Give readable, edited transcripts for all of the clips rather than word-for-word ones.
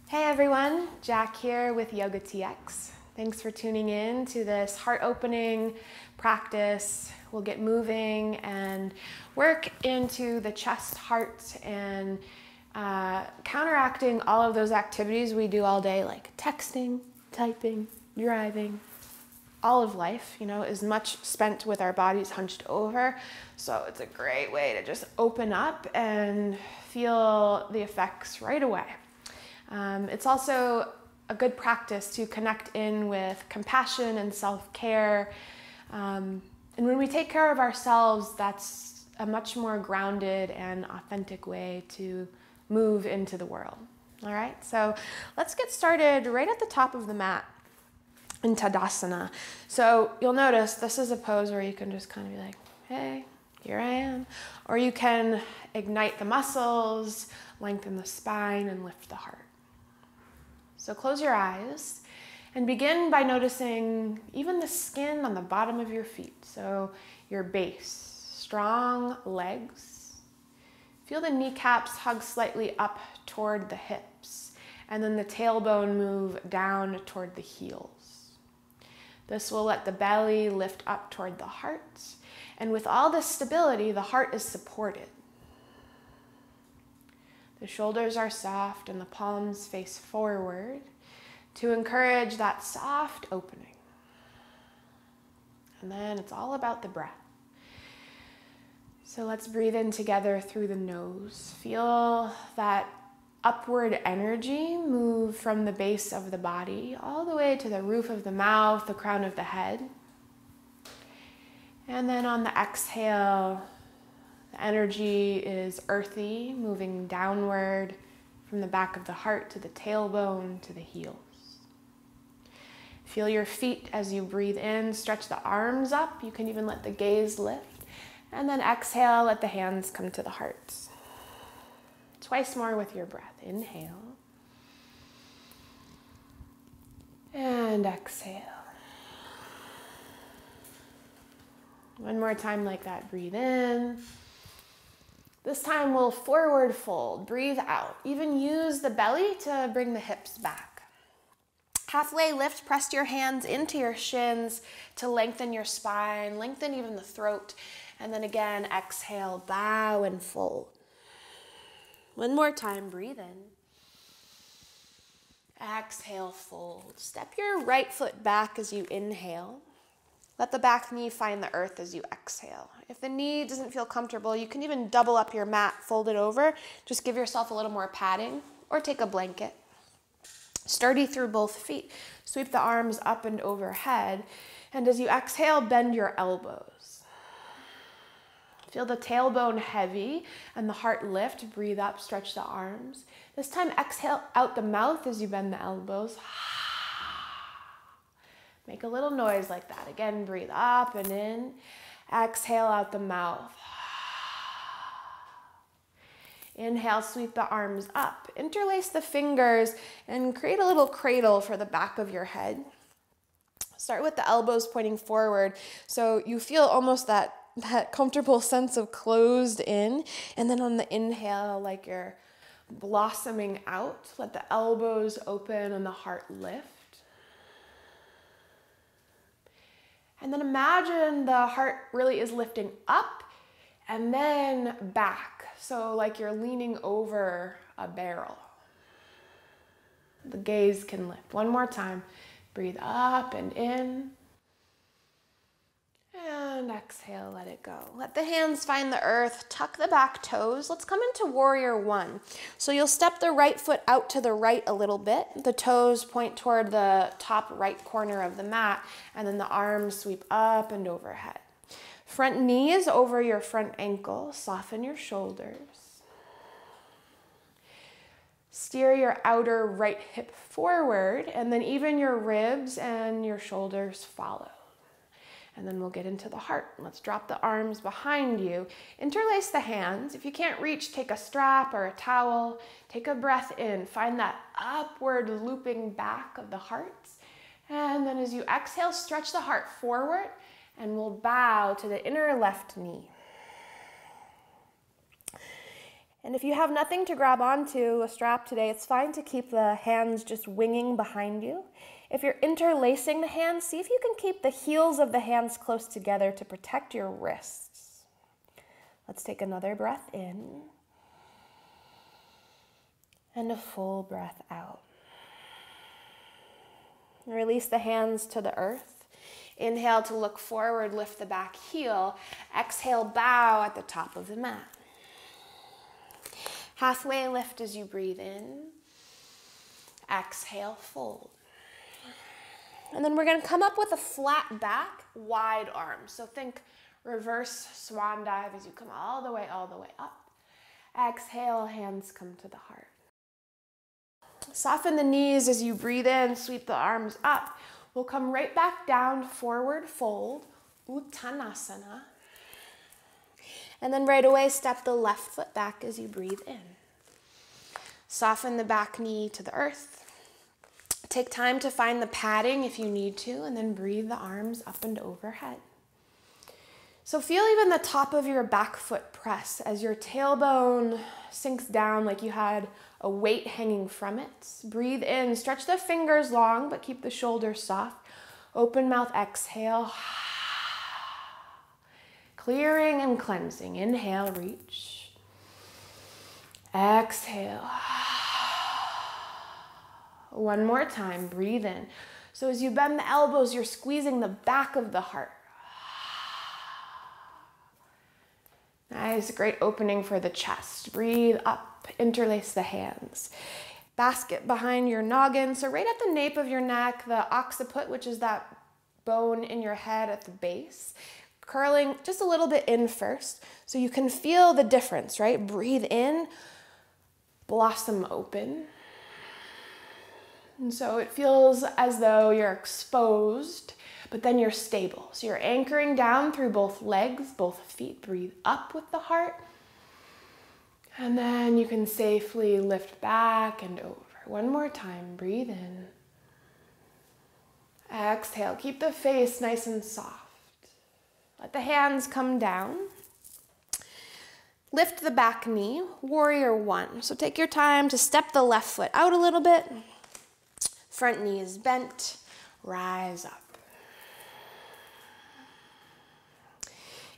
Hey everyone, Jacq here with YOGATX. Thanks for tuning in to this heart-opening practice. We'll get moving and work into the chest, heart, and counteracting all of those activities we do all day, like texting, typing, driving. All of life, is much spent with our bodies hunched over. So it's a great way to just open up and feel the effects right away. It's also a good practice to connect in with compassion and self-care. And when we take care of ourselves, that's a much more grounded and authentic way to move into the world. All right, so let's get started right at the top of the mat in Tadasana. So you'll notice this is a pose where you can just kind of be like, hey, here I am. Or you can ignite the muscles, lengthen the spine, and lift the heart. So close your eyes and begin by noticing even the skin on the bottom of your feet. So your base, strong legs. Feel the kneecaps hug slightly up toward the hips, and then the tailbone move down toward the heels. This will let the belly lift up toward the heart. And with all this stability, the heart is supported. The shoulders are soft and the palms face forward to encourage that soft opening. And then it's all about the breath. So let's breathe in together through the nose. Feel that upward energy move from the base of the body all the way to the roof of the mouth, the crown of the head. And then on the exhale, the energy is earthy, moving downward from the back of the heart to the tailbone to the heels. Feel your feet as you breathe in, stretch the arms up. You can even let the gaze lift. And then exhale, let the hands come to the heart. Twice more with your breath. Inhale. And exhale. One more time like that. Breathe in. This time we'll forward fold. Breathe out. Even use the belly to bring the hips back. Halfway lift, press your hands into your shins to lengthen your spine, lengthen even the throat. And then again, exhale, bow and fold. One more time, breathe in. Exhale, fold. Step your right foot back as you inhale. Let the back knee find the earth as you exhale. If the knee doesn't feel comfortable, you can even double up your mat, fold it over. Just give yourself a little more padding or take a blanket. Sturdy through both feet. Sweep the arms up and overhead. And as you exhale, bend your elbows. Feel the tailbone heavy and the heart lift. Breathe up, stretch the arms. This time, exhale out the mouth as you bend the elbows. Make a little noise like that. Again, breathe up and in. Exhale out the mouth. Inhale, sweep the arms up. Interlace the fingers and create a little cradle for the back of your head. Start with the elbows pointing forward so you feel almost that comfortable sense of closed in. And then on the inhale, like you're blossoming out, let the elbows open and the heart lift. And then imagine the heart really is lifting up and then back. So like you're leaning over a barrel. The gaze can lift. One more time. Breathe up and in. And exhale, let it go. Let the hands find the earth. Tuck the back toes. Let's come into warrior one. So you'll step the right foot out to the right a little bit. The toes point toward the top right corner of the mat, and then the arms sweep up and overhead. Front knee is over your front ankle. Soften your shoulders. Steer your outer right hip forward, and then even your ribs and your shoulders follow. And then we'll get into the heart. Let's drop the arms behind you. Interlace the hands. If you can't reach, take a strap or a towel. Take a breath in. Find that upward looping back of the heart. And then as you exhale, stretch the heart forward and we'll bow to the inner left knee. And if you have nothing to grab onto, a strap today, it's fine to keep the hands just winging behind you. If you're interlacing the hands, see if you can keep the heels of the hands close together to protect your wrists. Let's take another breath in. And a full breath out. Release the hands to the earth. Inhale to look forward, lift the back heel. Exhale, bow at the top of the mat. Halfway lift as you breathe in. Exhale, fold. And then we're going to come up with a flat back, wide arms. So think reverse swan dive as you come all the way up. Exhale, hands come to the heart. Soften the knees as you breathe in, sweep the arms up. We'll come right back down, forward fold, Uttanasana. And then right away, step the left foot back as you breathe in. Soften the back knee to the earth. Take time to find the padding if you need to, and then breathe the arms up and overhead. So feel even the top of your back foot press as your tailbone sinks down like you had a weight hanging from it. Breathe in, stretch the fingers long, but keep the shoulders soft. Open mouth, exhale. Clearing and cleansing. Inhale, reach. Exhale. One more time, breathe in. So as you bend the elbows, you're squeezing the back of the heart. Nice, great opening for the chest. Breathe up, interlace the hands. Basket behind your noggin. So right at the nape of your neck, the occiput, which is that bone in your head at the base, curling just a little bit in first so you can feel the difference, right? Breathe in, blossom open. And so it feels as though you're exposed, but then you're stable. So you're anchoring down through both legs, both feet. Breathe up with the heart. And then you can safely lift back and over. One more time, breathe in. Exhale, keep the face nice and soft. Let the hands come down. Lift the back knee, warrior one. So take your time to step the left foot out a little bit. Front knee is bent, rise up.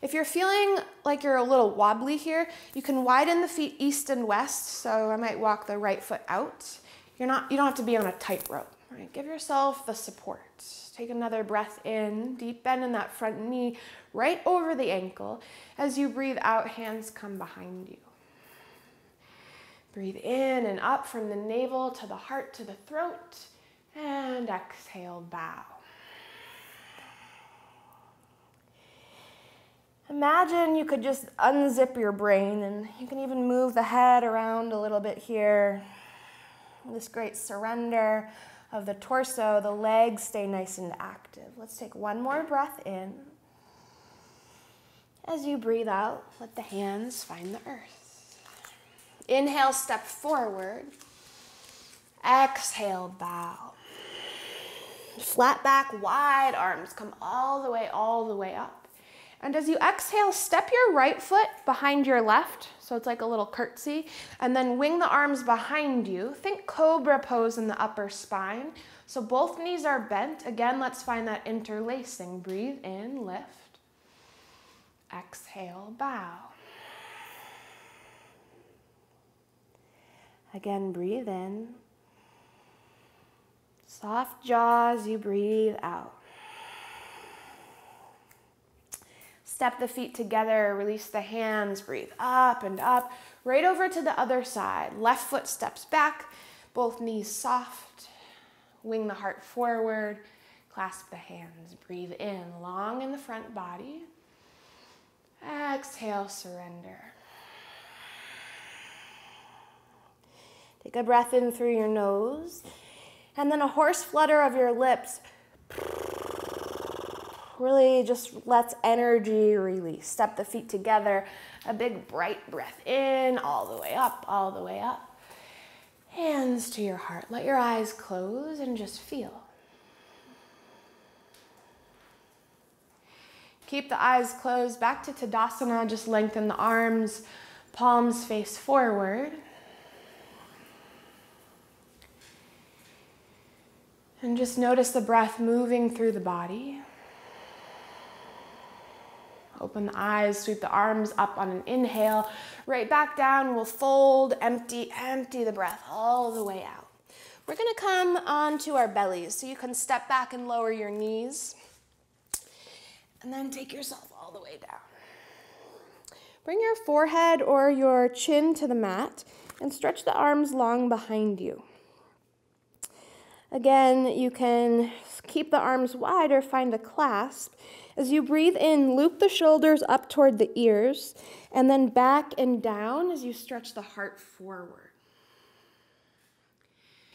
If you're feeling like you're a little wobbly here, you can widen the feet east and west. So I might walk the right foot out. You don't have to be on a tightrope, right? Give yourself the support. Take another breath in, deep bend in that front knee, right over the ankle. As you breathe out, hands come behind you. Breathe in and up from the navel to the heart to the throat, and exhale, bow. Imagine you could just unzip your brain, and you can even move the head around a little bit here. This great surrender of the torso, the legs stay nice and active. Let's take one more breath in. As you breathe out, let the hands find the earth. Inhale, step forward. Exhale, bow. Flat back, wide arms, come all the way up. And as you exhale, step your right foot behind your left, so it's like a little curtsy, and then wing the arms behind you. Think cobra pose in the upper spine. So both knees are bent. Again, let's find that interlacing. Breathe in, lift. Exhale, bow. Again, breathe in. Soft jaws, you breathe out. Step the feet together, release the hands, breathe up and up, right over to the other side. Left foot steps back, both knees soft. Wing the heart forward, clasp the hands. Breathe in, long in the front body. Exhale, surrender. Take a breath in through your nose, and then a horse flutter of your lips. Really just lets energy release. Step the feet together, a big bright breath in, all the way up, all the way up. Hands to your heart. Let your eyes close and just feel. Keep the eyes closed. Back to Tadasana, just lengthen the arms. Palms face forward. And just notice the breath moving through the body. Open the eyes, sweep the arms up on an inhale. Right back down, we'll fold, empty the breath all the way out. We're gonna come onto our bellies, so you can step back and lower your knees. And then take yourself all the way down. Bring your forehead or your chin to the mat and stretch the arms long behind you. Again, you can keep the arms wide or find a clasp. As you breathe in, loop the shoulders up toward the ears, and then back and down as you stretch the heart forward.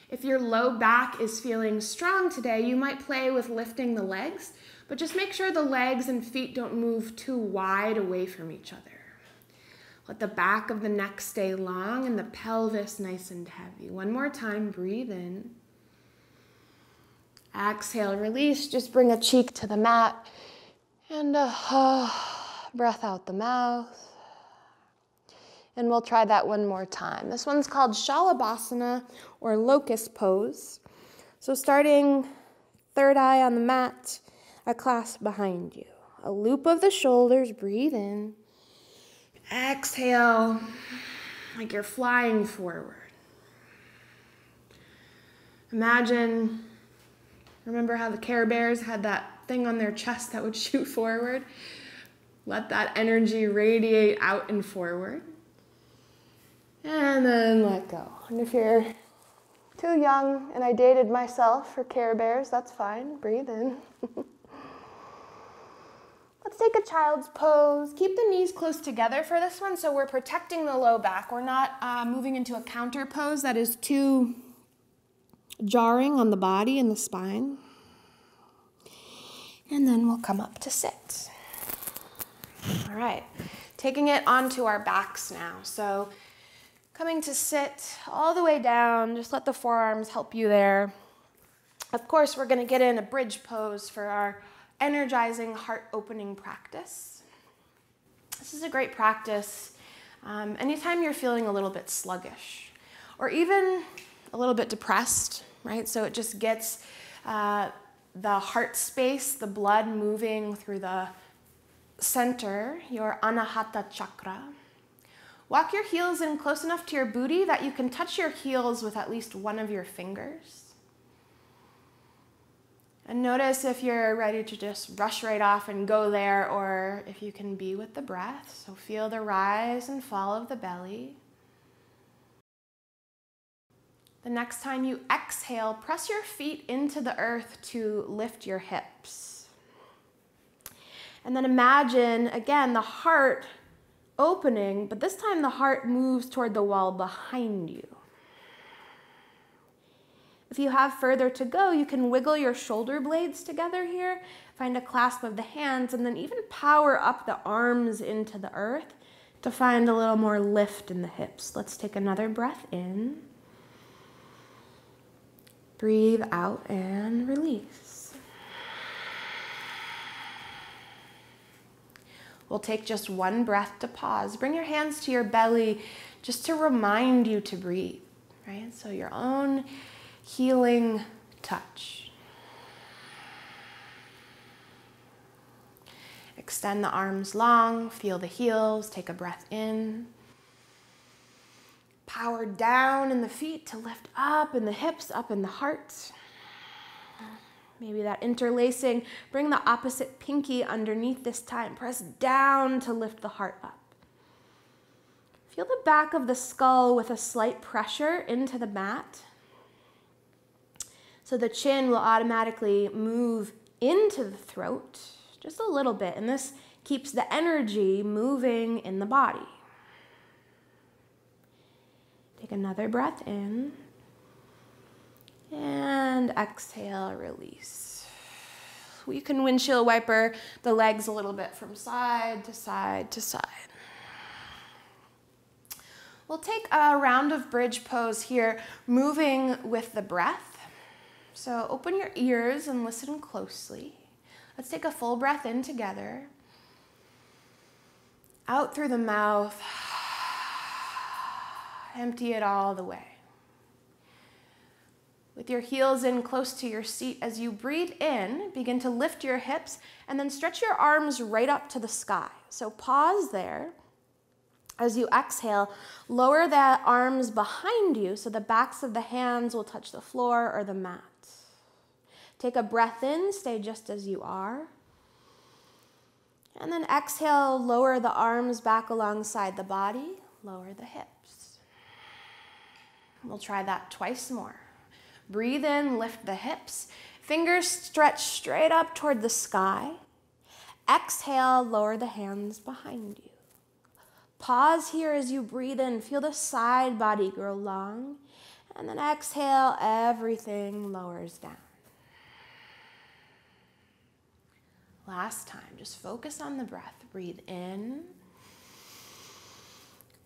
If your low back is feeling strong today, you might play with lifting the legs, but just make sure the legs and feet don't move too wide away from each other. Let the back of the neck stay long and the pelvis nice and heavy. One more time, breathe in. Exhale, release, just bring a cheek to the mat. And breath out the mouth. And we'll try that one more time. This one's called Shalabhasana or locust pose. So starting third eye on the mat, a clasp behind you. A loop of the shoulders, breathe in. Exhale, like you're flying forward. Imagine, remember how the Care Bears had that thing on their chest that would shoot forward? Let that energy radiate out and forward. And then let go. And if you're too young, and I dated myself for Care Bears, that's fine. Breathe in. Let's take a child's pose. Keep the knees close together for this one, so we're protecting the low back. We're not moving into a counter pose that is too jarring on the body and the spine. And then we'll come up to sit. All right, taking it onto our backs now. So coming to sit all the way down, just let the forearms help you there. Of course, we're gonna get in a bridge pose for our energizing heart opening practice. This is a great practice anytime you're feeling a little bit sluggish or even a little bit depressed, right? So it just gets the heart space, the blood moving through the center, your Anahata chakra. Walk your heels in close enough to your booty that you can touch your heels with at least one of your fingers. And notice if you're ready to just rush right off and go there, or if you can be with the breath. So feel the rise and fall of the belly. The next time you exhale, press your feet into the earth to lift your hips. And then imagine, again, the heart opening, but this time the heart moves toward the wall behind you. If you have further to go, you can wiggle your shoulder blades together here, find a clasp of the hands, and then even power up the arms into the earth to find a little more lift in the hips. Let's take another breath in. Breathe out and release. We'll take just one breath to pause. Bring your hands to your belly just to remind you to breathe, right? So your own healing touch. Extend the arms long, feel the heels, take a breath in. Power down in the feet to lift up in the hips, up in the heart. Maybe that interlacing, bring the opposite pinky underneath this time. Press down to lift the heart up. Feel the back of the skull with a slight pressure into the mat. So the chin will automatically move into the throat just a little bit, and this keeps the energy moving in the body. Take another breath in, and exhale, release. You can windshield wiper the legs a little bit from side to side to side. We'll take a round of bridge pose here, moving with the breath. So open your ears and listen closely. Let's take a full breath in together. Out through the mouth. Empty it all the way. With your heels in close to your seat, as you breathe in, begin to lift your hips and then stretch your arms right up to the sky. So pause there. As you exhale, lower the arms behind you so the backs of the hands will touch the floor or the mat. Take a breath in, stay just as you are. And then exhale, lower the arms back alongside the body, lower the hips. We'll try that twice more. Breathe in, lift the hips. Fingers stretch straight up toward the sky. Exhale, lower the hands behind you. Pause here as you breathe in. Feel the side body grow long. And then exhale, everything lowers down. Last time, just focus on the breath. Breathe in.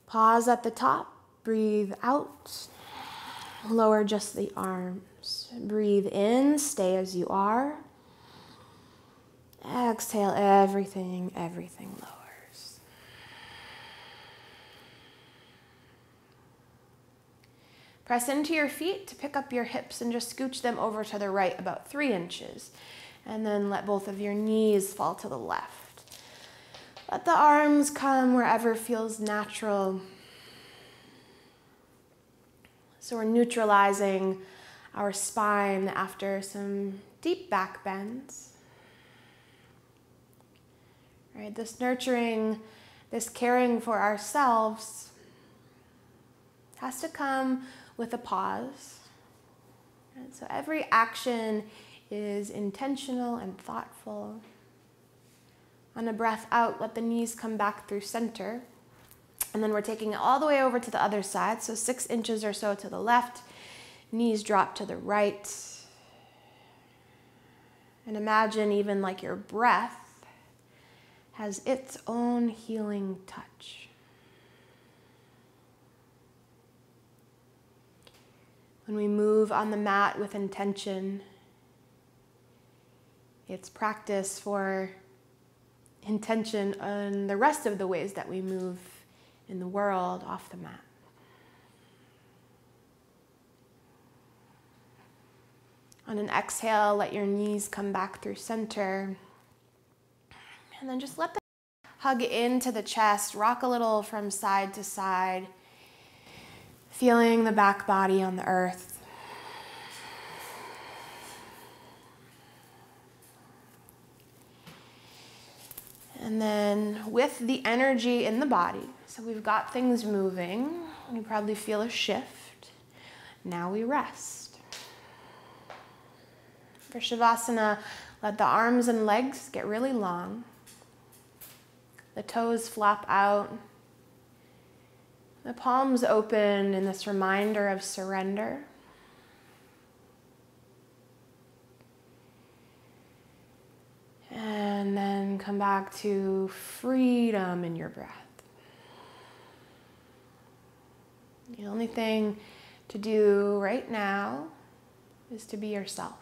Pause at the top. Breathe out. Lower just the arms. Breathe in. Stay as you are. Exhale, everything lowers. Press into your feet to pick up your hips and just scooch them over to the right about 3 inches. And then let both of your knees fall to the left. Let the arms come wherever feels natural. So we're neutralizing our spine after some deep back bends. Right, this nurturing, this caring for ourselves has to come with a pause. And so every action is intentional and thoughtful. On a breath out, let the knees come back through center. And then we're taking it all the way over to the other side, so 6 inches or so to the left. Knees drop to the right. And imagine even like your breath has its own healing touch. When we move on the mat with intention, it's practice for intention on the rest of the ways that we move in the world off the mat. On an exhale, let your knees come back through center. And then just let them hug into the chest, rock a little from side to side, feeling the back body on the earth. And then with the energy in the body, so we've got things moving, you probably feel a shift. Now we rest. For Shavasana, let the arms and legs get really long. The toes flop out. The palms open in this reminder of surrender. And then come back to freedom in your breath. The only thing to do right now is to be yourself.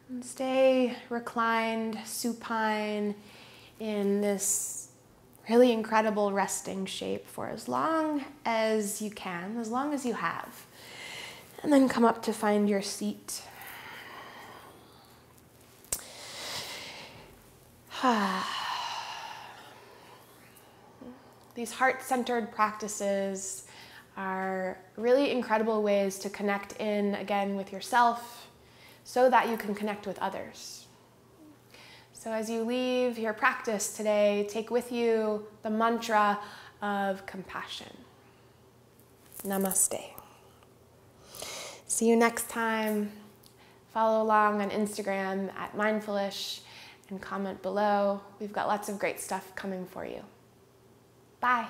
And stay reclined, supine in this really incredible resting shape for as long as you can, as long as you have. And then come up to find your seat. These heart-centered practices are really incredible ways to connect in again with yourself, so that you can connect with others. So as you leave your practice today, take with you the mantra of compassion. Namaste. See you next time. Follow along on Instagram at Mindfulish and comment below. We've got lots of great stuff coming for you. Bye.